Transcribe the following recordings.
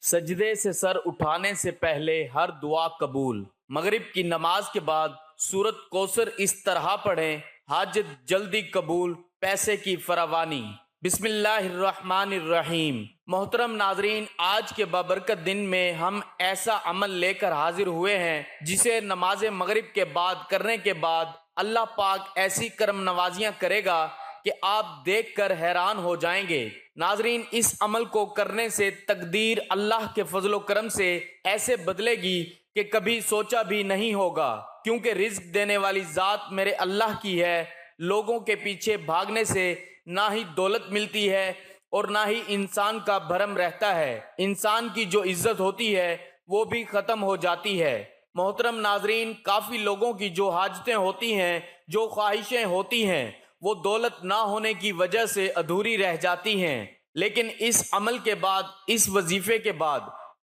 سجدے سے سر اٹھانے سے پہلے ہر دعا قبول۔ مغرب کی نماز کے بعد سورت کوثر اس طرح پڑھیں: حاجت جلدی قبول، پیسے کی فراوانی۔ بسم اللہ الرحمن الرحیم۔ محترم ناظرین، آج کے بابرکت دن میں ہم ایسا عمل لے کر حاضر ہوئے ہیں جسے نماز مغرب کے بعد کرنے کے بعد اللہ پاک ایسی کرم نوازیاں کرے گا کہ آپ دیکھ کر حیران ہو جائیں گے۔ ناظرین، اس عمل کو کرنے سے تقدیر اللہ کے فضل و کرم سے ایسے بدلے گی کہ کبھی سوچا بھی نہیں ہوگا، کیونکہ رزق دینے والی ذات میرے اللہ کی ہے۔ لوگوں کے پیچھے بھاگنے سے نہ ہی دولت ملتی ہے اور نہ ہی انسان کا بھرم رہتا ہے۔ انسان کی جو عزت ہوتی ہے وہ بھی ختم ہو جاتی ہے۔ محترم ناظرین، کافی لوگوں کی جو حاجتیں ہوتی ہیں، جو خواہشیں ہوتی ہیں، وہ دولت نہ ہونے کی وجہ سے ادھوری رہ جاتی ہیں، لیکن اس عمل کے بعد، اس وظیفے کے بعد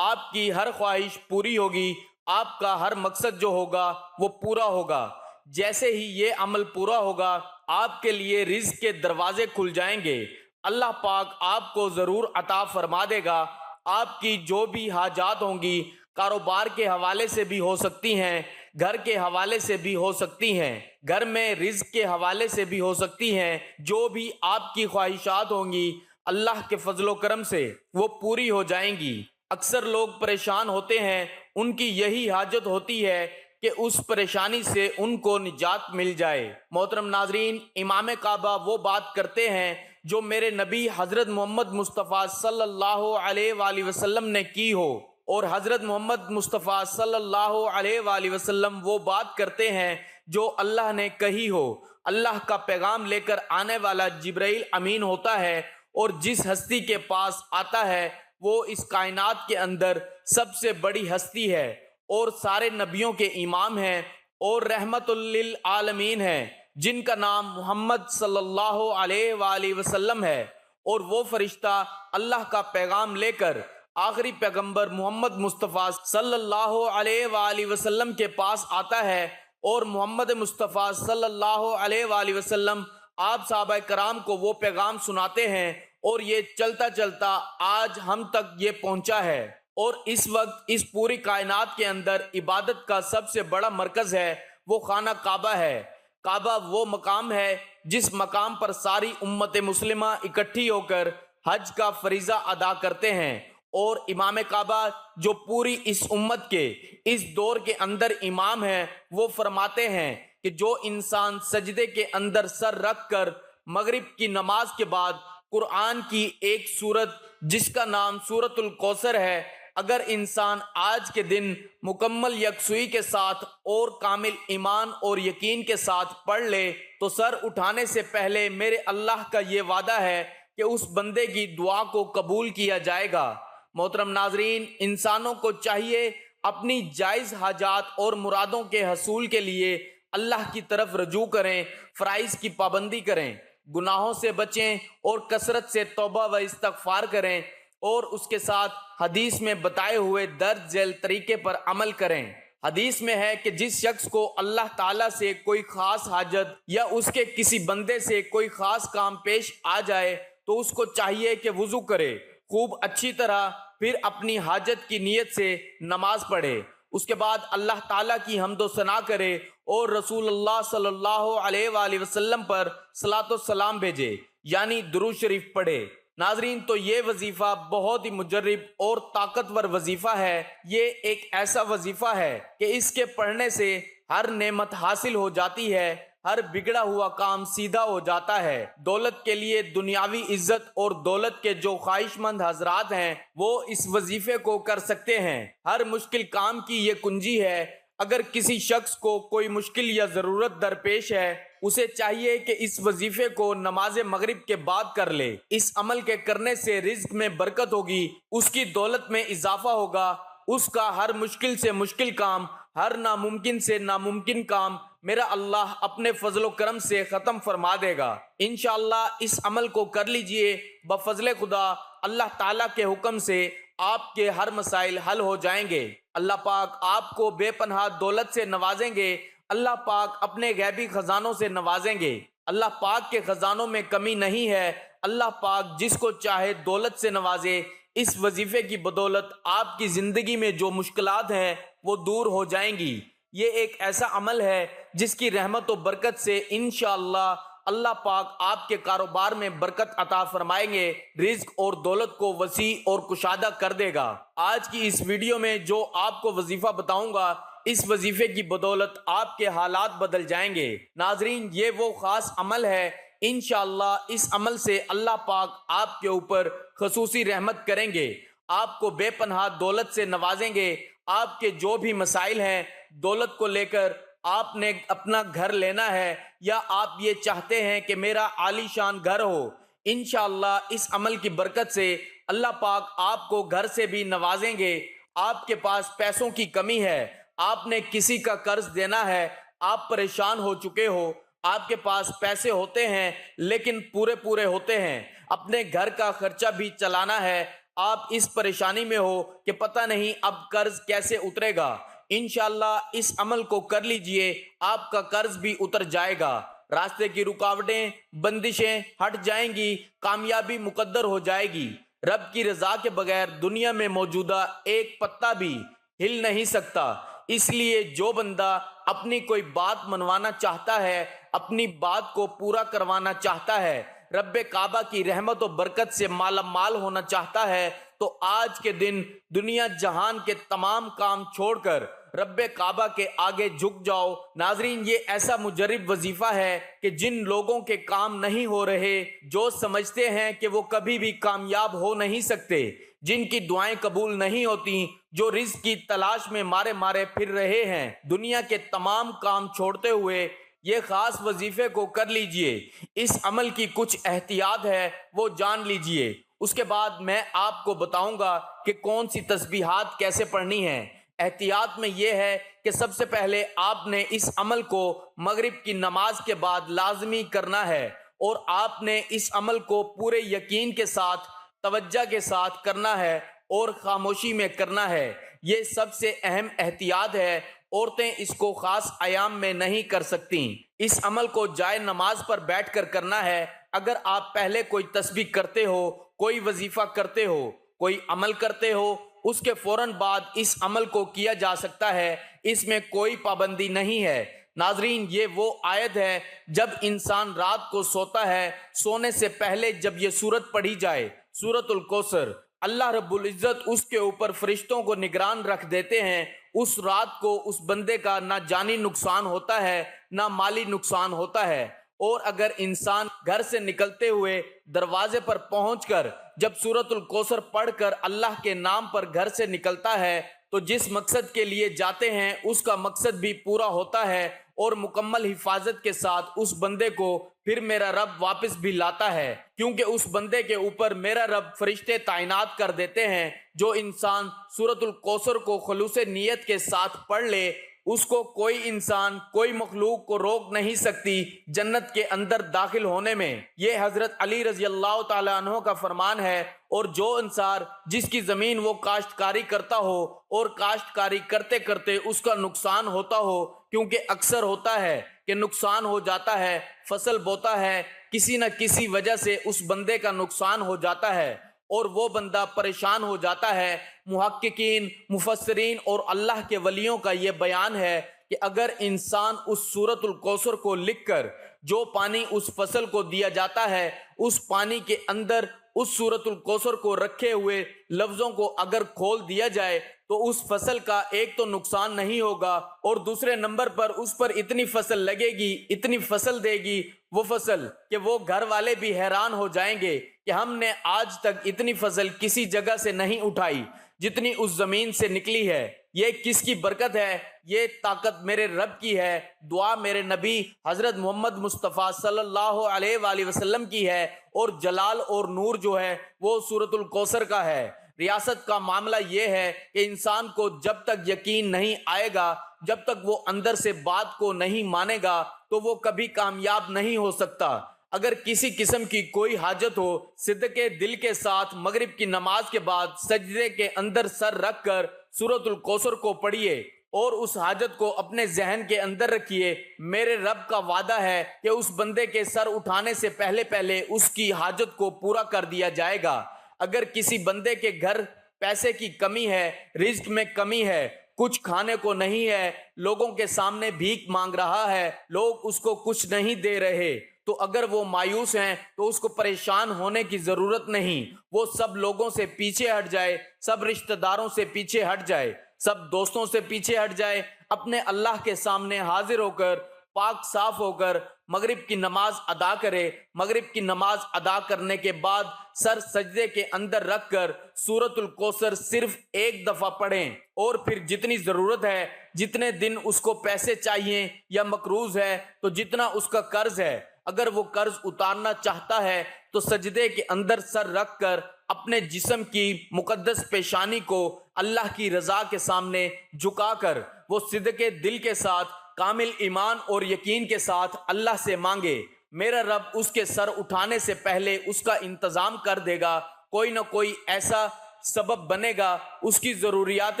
آپ کی ہر خواہش پوری ہوگی، آپ کا ہر مقصد جو ہوگا وہ پورا ہوگا۔ جیسے ہی یہ عمل پورا ہوگا، آپ کے لیے رزق کے دروازے کھل جائیں گے۔ اللہ پاک آپ کو ضرور عطا فرما دے گا۔ آپ کی جو بھی حاجات ہوں گی، کاروبار کے حوالے سے بھی ہو سکتی ہیں، گھر کے حوالے سے بھی ہو سکتی ہیں، گھر میں رزق کے حوالے سے بھی ہو سکتی ہیں، جو بھی آپ کی خواہشات ہوں گی اللہ کے فضل و کرم سے وہ پوری ہو جائیں گی۔ اکثر لوگ پریشان ہوتے ہیں، ان کی یہی حاجت ہوتی ہے کہ اس پریشانی سے ان کو نجات مل جائے۔ محترم ناظرین، امام کعبہ وہ بات کرتے ہیں جو میرے نبی حضرت محمد مصطفیٰ صلی اللہ علیہ وآلہ وسلم نے کی ہو، اور حضرت محمد مصطفیٰ صلی اللہ علیہ وآلہ وسلم وہ بات کرتے ہیں جو اللہ نے کہی ہو۔ اللہ کا پیغام لے کر آنے والا جبرائیل امین ہوتا ہے، اور جس ہستی کے پاس آتا ہے وہ اس کائنات کے اندر سب سے بڑی ہستی ہے، اور سارے نبیوں کے امام ہیں اور رحمت للعالمین ہیں، جن کا نام محمد صلی اللہ علیہ وآلہ وسلم ہے۔ اور وہ فرشتہ اللہ کا پیغام لے کر آخری پیغمبر محمد مصطفیٰ صلی اللہ علیہ وآلہ وسلم کے پاس آتا ہے، اور محمد مصطفیٰ صلی اللہ علیہ وآلہ وسلم آپ صحابہ کرام کو وہ پیغام سناتے ہیں، اور یہ چلتا چلتا آج ہم تک یہ پہنچا ہے۔ اور اس وقت اس پوری کائنات کے اندر عبادت کا سب سے بڑا مرکز ہے، وہ خانہ کعبہ ہے۔ کعبہ وہ مقام ہے جس مقام پر ساری امت مسلمہ اکٹھی ہو کر حج کا فریضہ ادا کرتے ہیں، اور امام کعبہ جو پوری اس امت کے اس دور کے اندر امام ہیں، وہ فرماتے ہیں کہ جو انسان سجدے کے اندر سر رکھ کر مغرب کی نماز کے بعد قرآن کی ایک سورت جس کا نام سورت الکوثر ہے، اگر انسان آج کے دن مکمل یکسوئی کے ساتھ اور کامل ایمان اور یقین کے ساتھ پڑھ لے تو سر اٹھانے سے پہلے میرے اللہ کا یہ وعدہ ہے کہ اس بندے کی دعا کو قبول کیا جائے گا۔ محترم ناظرین، انسانوں کو چاہیے اپنی جائز حاجات اور مرادوں کے حصول کے لیے اللہ کی طرف رجوع کریں، فرائض کی پابندی کریں، گناہوں سے بچیں اور کثرت سے توبہ و استغفار کریں، اور اس کے ساتھ حدیث میں بتائے ہوئے درج ذیل طریقے پر عمل کریں۔ حدیث میں ہے کہ جس شخص کو اللہ تعالیٰ سے کوئی خاص حاجت یا اس کے کسی بندے سے کوئی خاص کام پیش آ جائے تو اس کو چاہیے کہ وضو کرے خوب اچھی طرح، پھر اپنی حاجت کی نیت سے نماز پڑھے، اس کے بعد اللہ تعالیٰ کی حمد و ثنا کرے اور رسول اللہ صلی اللہ علیہ وآلہ وسلم پر صلاۃ و سلام بھیجے، یعنی درود شریف پڑھے۔ ناظرین، تو یہ وظیفہ بہت ہی مجرب اور طاقتور وظیفہ ہے۔ یہ ایک ایسا وظیفہ ہے کہ اس کے پڑھنے سے ہر نعمت حاصل ہو جاتی ہے، ہر بگڑا ہوا کام سیدھا ہو جاتا ہے۔ دولت کے لیے دنیاوی عزت اور دولت کے جو خواہش مند حضرات ہیں وہ اس وظیفے کو کر سکتے ہیں۔ ہر مشکل کام کی یہ کنجی ہے۔ اگر کسی شخص کو کوئی مشکل یا ضرورت درپیش ہے، اسے چاہیے کہ اس وظیفے کو نماز مغرب کے بعد کر لے۔ اس عمل کے کرنے سے رزق میں برکت ہوگی، اس کی دولت میں اضافہ ہوگا، اس کا ہر مشکل سے مشکل کام، ہر ناممکن سے ناممکن کام میرا اللہ اپنے فضل و کرم سے ختم فرما دے گا۔ انشاءاللہ اس عمل کو کر لیجئے، بفضل خدا اللہ تعالیٰ کے حکم سے آپ کے ہر مسائل حل ہو جائیں گے۔ اللہ پاک آپ کو بے پناہ دولت سے نوازیں گے، اللہ پاک اپنے غیبی خزانوں سے نوازیں گے۔ اللہ پاک کے خزانوں میں کمی نہیں ہے۔ اللہ پاک جس کو چاہے دولت سے نوازے، اس وظیفے کی بدولت آپ کی زندگی میں جو مشکلات ہیں وہ دور ہو جائیں گی۔ یہ ایک ایسا عمل ہے جس کی رحمت و برکت سے انشاءاللہ اللہ پاک آپ کے کاروبار میں برکت عطا فرمائیں گے، رزق اور دولت کو وسیع اور کشادہ کر دے گا۔ آج کی اس ویڈیو میں جو آپ کو وظیفہ بتاؤں گا، اس وظیفے کی بدولت آپ کے حالات بدل جائیں گے۔ ناظرین، یہ وہ خاص عمل ہے، انشاءاللہ اس عمل سے اللہ پاک آپ کے اوپر خصوصی رحمت کریں گے، آپ کو بے پناہ دولت سے نوازیں گے۔ آپ کے جو بھی مسائل ہیں دولت کو لے کر، آپ نے اپنا گھر لینا ہے یا آپ یہ چاہتے ہیں کہ میرا عالی شان گھر ہو، انشاءاللہ اس عمل کی برکت سے اللہ پاک آپ کو گھر سے بھی نوازیں گے۔ آپ کے پاس پیسوں کی کمی ہے، آپ نے کسی کا قرض دینا ہے، آپ پریشان ہو چکے ہو، آپ کے پاس پیسے ہوتے ہیں لیکن پورے ہوتے ہیں، اپنے گھر کا خرچہ بھی چلانا ہے، آپ اس پریشانی میں ہو کہ پتہ نہیں اب قرض کیسے اترے گا، انشاءاللہ اس عمل کو کر لیجئے، آپ کا قرض بھی اتر جائے گا، راستے کی رکاوٹیں بندشیں ہٹ جائیں گی، کامیابی مقدر ہو جائے گی۔ رب کی رضا کے بغیر دنیا میں موجودہ ایک پتا بھی ہل نہیں سکتا، اس لیے جو بندہ اپنی کوئی بات منوانا چاہتا ہے، اپنی بات کو پورا کروانا چاہتا ہے، رب کعبہ کی رحمت و برکت سے مالا مال ہونا چاہتا ہے، تو آج کے دن دنیا جہان کے تمام کام چھوڑ کر رب کعبہ کے آگے جھک جاؤ۔ ناظرین، یہ ایسا مجرب وظیفہ ہے کہ جن لوگوں کے کام نہیں ہو رہے، جو سمجھتے ہیں کہ وہ کبھی بھی کامیاب ہو نہیں سکتے، جن کی دعائیں قبول نہیں ہوتی، جو رزق کی تلاش میں مارے پھر رہے ہیں، دنیا کے تمام کام چھوڑتے ہوئے یہ خاص وظیفے کو کر لیجئے۔ اس عمل کی کچھ احتیاط ہے، وہ جان لیجئے، اس کے بعد میں آپ کو بتاؤں گا کہ کون سی تسبیحات کیسے پڑھنی ہیں۔ احتیاط میں یہ ہے کہ سب سے پہلے آپ نے اس عمل کو مغرب کی نماز کے بعد لازمی کرنا ہے، اور آپ نے اس عمل کو پورے یقین کے ساتھ، توجہ کے ساتھ کرنا ہے اور خاموشی میں کرنا ہے۔ یہ سب سے اہم احتیاط ہے، عورتیں اس کو خاص ایام میں نہیں کر سکتی۔ اس عمل کو جائے نماز پر بیٹھ کر کرنا ہے۔ اگر آپ پہلے کوئی تسبیح کرتے ہو، کوئی وظیفہ کرتے ہو، کوئی عمل کرتے ہو، اس کے فوراً بعد اس عمل کو کیا جا سکتا ہے، اس میں کوئی پابندی نہیں ہے۔ ناظرین، یہ وہ آیت ہے جب انسان رات کو سوتا ہے، سونے سے پہلے جب یہ سورت پڑھی جائے، سورت الکوثر، اللہ رب العزت اس کے اوپر فرشتوں کو نگران رکھ دیتے ہیں، اس رات کو اس بندے کا نہ جانی نقصان ہوتا ہے نہ مالی نقصان ہوتا ہے۔ اور اگر انسان گھر سے نکلتے ہوئے دروازے پر پہنچ کر جب سورت الکوثر پڑھ کر اللہ کے نام پر گھر سے نکلتا ہے، تو جس مقصد کے لیے جاتے ہیں اس کا مقصد بھی پورا ہوتا ہے، اور مکمل حفاظت کے ساتھ اس بندے کو پھر میرا رب واپس بھی لاتا ہے، کیونکہ اس بندے کے اوپر میرا رب فرشتے تعینات کر دیتے ہیں۔ جو انسان سورت الکوثر کو خلوص نیت کے ساتھ پڑھ لے، اس کو کوئی انسان، کوئی مخلوق کو روک نہیں سکتی جنت کے اندر داخل ہونے میں۔ یہ حضرت علی رضی اللہ تعالیٰ عنہ کا فرمان ہے۔ اور جو انسان جس کی زمین وہ کاشتکاری کرتا ہو اور کاشتکاری کرتے کرتے اس کا نقصان ہوتا ہو، کیونکہ اکثر ہوتا ہے کہ نقصان ہو جاتا ہے، فصل بوتا ہے، کسی نہ کسی وجہ سے اس بندے کا نقصان ہو جاتا ہے اور وہ بندہ پریشان ہو جاتا ہے۔ محققین، مفسرین اور اللہ کے ولیوں کا یہ بیان ہے کہ اگر انسان اس سورت الکوثر کو لکھ کر جو پانی اس فصل کو دیا جاتا ہے، اس پانی کے اندر اس سورت الکوثر کو رکھے ہوئے لفظوں کو اگر کھول دیا جائے تو اس فصل کا ایک تو نقصان نہیں ہوگا، اور دوسرے نمبر پر اس پر اتنی فصل لگے گی، اتنی فصل دے گی وہ فصل، کہ وہ گھر والے بھی حیران ہو جائیں گے کہ ہم نے آج تک اتنی فصل کسی جگہ سے نہیں اٹھائی جتنی اس زمین سے نکلی ہے۔ یہ کس کی برکت ہے؟ یہ طاقت میرے رب کی ہے، دعا میرے نبی حضرت محمد مصطفیٰ صلی اللہ علیہ وآلہ وسلم کی ہے، اور جلال اور نور جو ہے وہ سورت الکوثر کا ہے۔ ریاست کا معاملہ یہ ہے کہ انسان کو جب تک یقین نہیں آئے گا، جب تک وہ اندر سے بات کو نہیں مانے گا، تو وہ کبھی کامیاب نہیں ہو سکتا۔ اگر کسی قسم کی کوئی حاجت ہو، صدقے دل کے ساتھ مغرب کی نماز کے بعد سجدے کے اندر سر رکھ کر سورت الکوثر کو پڑھیے اور اس حاجت کو اپنے ذہن کے اندر رکھیے۔ میرے رب کا وعدہ ہے کہ اس بندے کے سر اٹھانے سے پہلے اس کی حاجت کو پورا کر دیا جائے گا۔ اگر کسی بندے کے گھر پیسے کی کمی ہے، رزق میں کمی ہے، کچھ کھانے کو نہیں ہے، لوگوں کے سامنے بھیک مانگ رہا ہے، لوگ اس کو کچھ نہیں دے رہے، تو اگر وہ مایوس ہیں تو اس کو پریشان ہونے کی ضرورت نہیں، وہ سب لوگوں سے پیچھے ہٹ جائے، سب رشتہ داروں سے پیچھے ہٹ جائے، سب دوستوں سے پیچھے ہٹ جائے، اپنے اللہ کے سامنے حاضر ہو کر پاک صاف ہو کر مغرب کی نماز ادا کرے۔ مغرب کی نماز ادا کرنے کے بعد سر سجدے کے اندر رکھ کر سورۃ الکوثر صرف ایک دفعہ پڑھیں، اور پھر جتنی ضرورت ہے، جتنے دن اس کو پیسے چاہیے یا مقروض ہے، تو جتنا اس کا قرض ہے، اگر وہ قرض اتارنا چاہتا ہے تو سجدے کے اندر سر رکھ کر اپنے جسم کی مقدس پیشانی کو اللہ کی رضا کے سامنے جھکا کر وہ صدقے دل کے ساتھ، کامل ایمان اور یقین کے ساتھ اللہ سے مانگے۔ میرا رب اس کے سر اٹھانے سے پہلے اس کا انتظام کر دے گا، کوئی نہ کوئی ایسا سبب بنے گا، اس کی ضروریات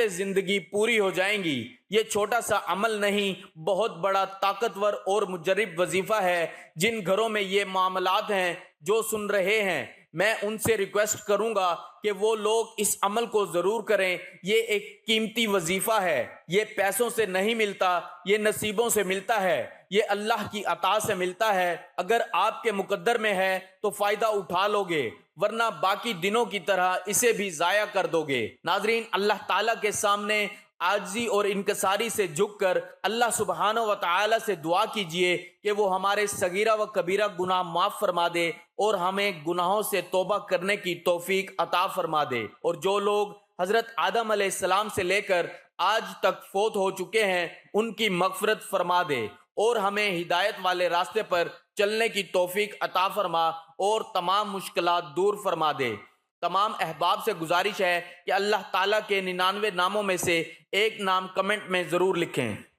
زندگی پوری ہو جائیں گی۔ یہ چھوٹا سا عمل نہیں، بہت بڑا طاقتور اور مجرب وظیفہ ہے۔ جن گھروں میں یہ معاملات ہیں، جو سن رہے ہیں، میں ان سے ریکویسٹ کروں گا کہ وہ لوگ اس عمل کو ضرور کریں۔ یہ ایک قیمتی وظیفہ ہے، یہ پیسوں سے نہیں ملتا، یہ نصیبوں سے ملتا ہے، یہ اللہ کی عطا سے ملتا ہے۔ اگر آپ کے مقدر میں ہے تو فائدہ اٹھا لو گے، ورنہ باقی دنوں کی طرح اسے بھی ضائع کر دو گے۔ ناظرین، اللہ تعالیٰ کے سامنے عاجزی اور انکساری سے جھک کر اللہ سبحانہ و تعالی سے دعا کیجئے کہ وہ ہمارے صغیرہ و کبیرہ گناہ معاف فرما دے اور ہمیں گناہوں سے توبہ کرنے کی توفیق عطا فرما دے، اور جو لوگ حضرت آدم علیہ السلام سے لے کر آج تک فوت ہو چکے ہیں ان کی مغفرت فرما دے، اور ہمیں ہدایت والے راستے پر چلنے کی توفیق عطا فرما اور تمام مشکلات دور فرما دے۔ تمام احباب سے گزارش ہے کہ اللہ تعالیٰ کے 99 ناموں میں سے ایک نام کمنٹ میں ضرور لکھیں۔